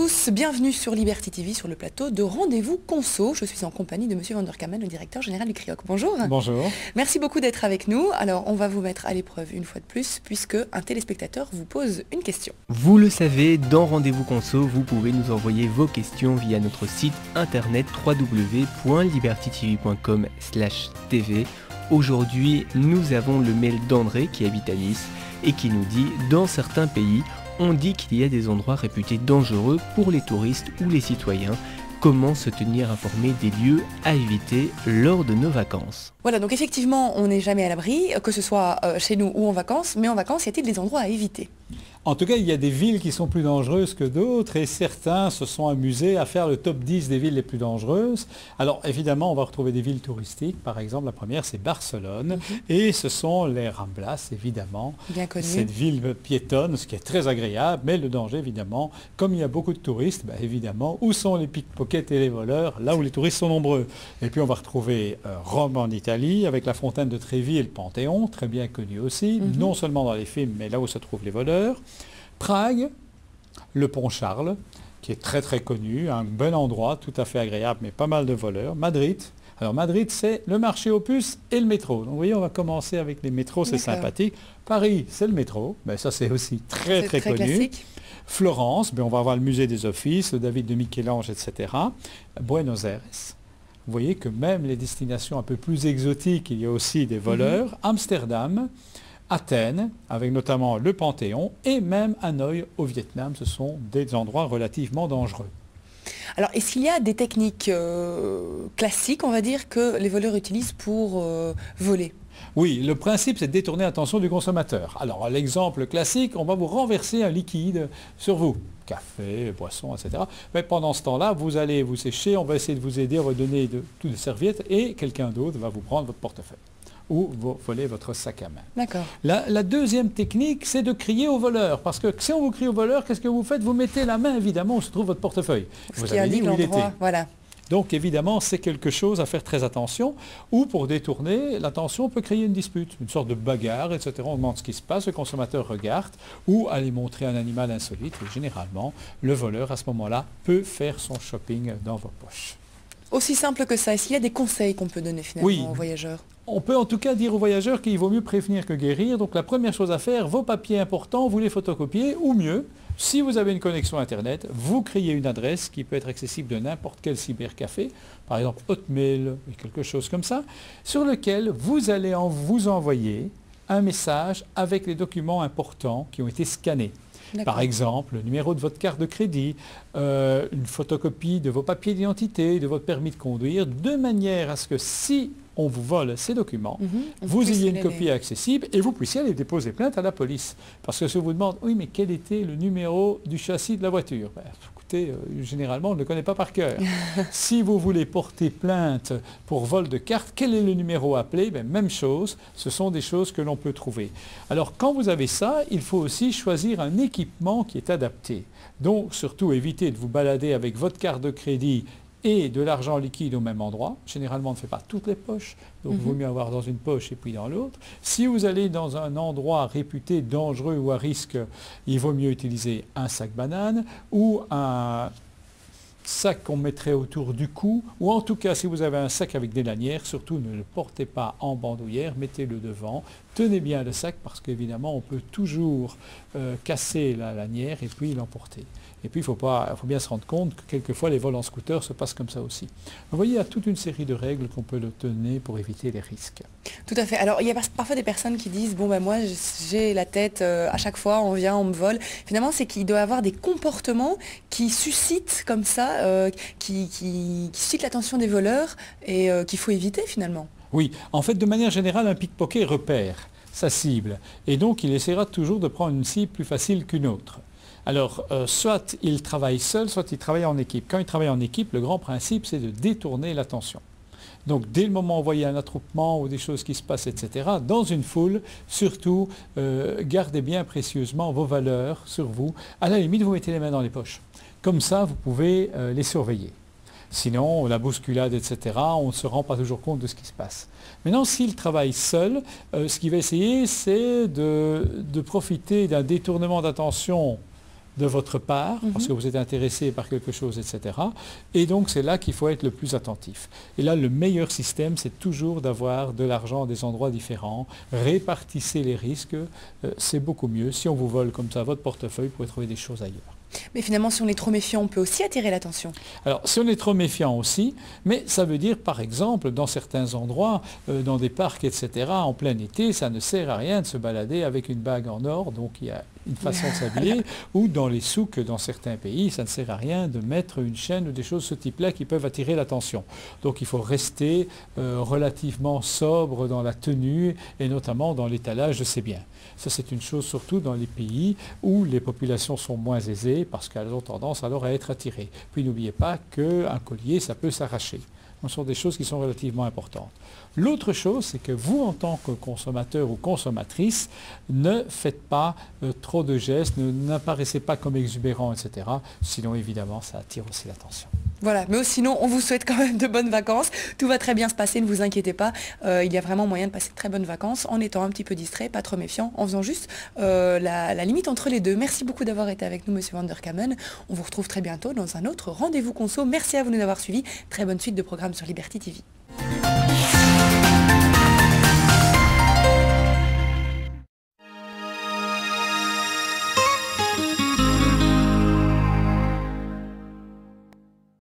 tous, bienvenue sur Liberty TV, sur le plateau de Rendez-vous Conso. Je suis en compagnie de Monsieur Van der Kamen, le directeur général du CRIOC. Bonjour. Bonjour. Merci beaucoup d'être avec nous. Alors, on va vous mettre à l'épreuve une fois de plus, puisque un téléspectateur vous pose une question. Vous le savez, dans Rendez-vous Conso, vous pouvez nous envoyer vos questions via notre site internet www.libertytv.com/tv. Aujourd'hui, nous avons le mail d'André qui habite à Nice et qui nous dit « Dans certains pays, on dit qu'il y a des endroits réputés dangereux pour les touristes ou les citoyens. Comment se tenir informé des lieux à éviter lors de nos vacances ?» Voilà, donc effectivement, on n'est jamais à l'abri, que ce soit chez nous ou en vacances, mais en vacances, y a-t-il des endroits à éviter ? En tout cas, il y a des villes qui sont plus dangereuses que d'autres et certains se sont amusés à faire le top 10 des villes les plus dangereuses. Alors évidemment, on va retrouver des villes touristiques. Par exemple, la première, c'est Barcelone. Et ce sont les Ramblas, évidemment. Bien connu. Cette ville piétonne, ce qui est très agréable. Mais le danger, évidemment, comme il y a beaucoup de touristes, évidemment, où sont les pickpockets et les voleurs? Là où les touristes sont nombreux. Et puis on va retrouver Rome en Italie, avec la fontaine de Trévi et le Panthéon, très bien connu aussi. Non seulement dans les films, mais là où se trouvent les voleurs. Prague, le pont Charles, qui est très très connu, un bon endroit, tout à fait agréable, mais pas mal de voleurs. Madrid, alors Madrid c'est le marché aux puces et le métro. Donc vous voyez, on va commencer avec les métros, c'est sympathique. Paris, c'est le métro, mais ça c'est aussi très connu. Classique. Florence, on va avoir le musée des offices, le David de Michel-Ange, etc. Buenos Aires. Vous voyez que même les destinations un peu plus exotiques, il y a aussi des voleurs. Amsterdam, Athènes, avec notamment le Panthéon, et même Hanoï au Vietnam, ce sont des endroits relativement dangereux. Alors, est-ce qu'il y a des techniques classiques, on va dire, que les voleurs utilisent pour voler ? Oui, le principe, c'est de détourner l'attention du consommateur. Alors, l'exemple classique, on va vous renverser un liquide sur vous. Café, boisson, etc. Mais pendant ce temps-là, vous allez vous sécher, on va essayer de vous aider, on va donner toutes les serviettes, et quelqu'un d'autre va vous prendre votre portefeuille ou vous voler votre sac à main. D'accord. La deuxième technique, c'est de crier au voleur. Parce que si on vous crie au voleur, qu'est-ce que vous faites? Vous mettez la main, évidemment, où se trouve votre portefeuille. Vous avez dit où il était. Voilà. Donc, évidemment, c'est quelque chose à faire très attention. Ou pour détourner l'attention, on peut créer une dispute, une sorte de bagarre, etc. On demande ce qui se passe, le consommateur regarde, ou aller montrer un animal insolite. Et généralement, le voleur, à ce moment-là, peut faire son shopping dans vos poches. Aussi simple que ça. Est-ce qu'il y a des conseils qu'on peut donner finalement aux voyageurs ? On peut en tout cas dire aux voyageurs qu'il vaut mieux prévenir que guérir. Donc la première chose à faire, vos papiers importants, vous les photocopiez, ou mieux, si vous avez une connexion Internet, vous créez une adresse qui peut être accessible de n'importe quel cybercafé, par exemple Hotmail, quelque chose comme ça, sur lequel vous allez vous envoyer un message avec les documents importants qui ont été scannés. Par exemple, le numéro de votre carte de crédit, une photocopie de vos papiers d'identité, de votre permis de conduire, de manière à ce que si on vous vole ces documents, vous ayez une copie accessible et vous puissiez aller déposer plainte à la police. Parce que si on vous demande, oui, mais quel était le numéro du châssis de la voiture? Écoutez, généralement, on ne le connaît pas par cœur. Si vous voulez porter plainte pour vol de carte, quel est le numéro appelé? Même chose, ce sont des choses que l'on peut trouver. Alors, quand vous avez ça, il faut aussi choisir un équipement qui est adapté. Donc, surtout, évitez de vous balader avec votre carte de crédit et de l'argent liquide au même endroit. Généralement, on ne fait pas toutes les poches, donc il vaut mieux avoir dans une poche et puis dans l'autre. Si vous allez dans un endroit réputé dangereux ou à risque, il vaut mieux utiliser un sac banane ou un sac qu'on mettrait autour du cou, ou en tout cas, si vous avez un sac avec des lanières, surtout ne le portez pas en bandoulière, mettez-le devant, tenez bien le sac parce qu'évidemment, on peut toujours casser la lanière et puis l'emporter. Et puis, il faut bien se rendre compte que quelquefois, les vols en scooter se passent comme ça aussi. Vous voyez, il y a toute une série de règles qu'on peut donner pour éviter les risques. Tout à fait. Alors, il y a parfois des personnes qui disent, bon, moi, j'ai la tête, à chaque fois, on vient, on me vole. Finalement, c'est qu'il doit y avoir des comportements qui suscitent comme ça, qui suscitent l'attention des voleurs et qu'il faut éviter finalement. Oui, en fait, de manière générale, un pickpocket repère sa cible. Et donc, il essaiera toujours de prendre une cible plus facile qu'une autre. Alors, soit il travaille seul, soit il travaille en équipe. Quand il travaille en équipe, le grand principe, c'est de détourner l'attention. Donc, dès le moment où vous voyez un attroupement ou des choses qui se passent, etc., dans une foule, surtout, gardez bien précieusement vos valeurs sur vous. À la limite, vous mettez les mains dans les poches. Comme ça, vous pouvez les surveiller. Sinon, la bousculade, etc., on ne se rend pas toujours compte de ce qui se passe. Maintenant, s'il travaille seul, ce qu'il va essayer, c'est de profiter d'un détournement d'attention de votre part, parce que vous êtes intéressé par quelque chose, etc. Et donc c'est là qu'il faut être le plus attentif. Et là, le meilleur système, c'est toujours d'avoir de l'argent à des endroits différents. Répartissez les risques, c'est beaucoup mieux. Si on vous vole comme ça votre portefeuille, vous pouvez trouver des choses ailleurs. Mais finalement, si on est trop méfiant, on peut aussi attirer l'attention. Alors, si on est trop méfiant aussi, mais ça veut dire, par exemple, dans certains endroits, dans des parcs, etc., en plein été, ça ne sert à rien de se balader avec une bague en or, donc il y a une façon de s'habiller, ou dans les souks, dans certains pays, ça ne sert à rien de mettre une chaîne ou des choses de ce type-là qui peuvent attirer l'attention. Donc il faut rester relativement sobre dans la tenue, et notamment dans l'étalage de ses biens. Ça, c'est une chose surtout dans les pays où les populations sont moins aisées, parce qu'elles ont tendance alors à être attirées. Puis n'oubliez pas qu'un collier, ça peut s'arracher. Ce sont des choses qui sont relativement importantes. L'autre chose, c'est que vous, en tant que consommateur ou consommatrice, ne faites pas trop de gestes, n'apparaissez pas comme exubérant, etc. Sinon, évidemment, ça attire aussi l'attention. Voilà, mais sinon, on vous souhaite quand même de bonnes vacances. Tout va très bien se passer, ne vous inquiétez pas. Il y a vraiment moyen de passer de très bonnes vacances en étant un petit peu distrait, pas trop méfiant, en faisant juste la limite entre les deux. Merci beaucoup d'avoir été avec nous, Monsieur Van der Kamen. On vous retrouve très bientôt dans un autre rendez-vous conso. Merci à vous de nous avoir suivis. Très bonne suite de programme sur Liberty TV.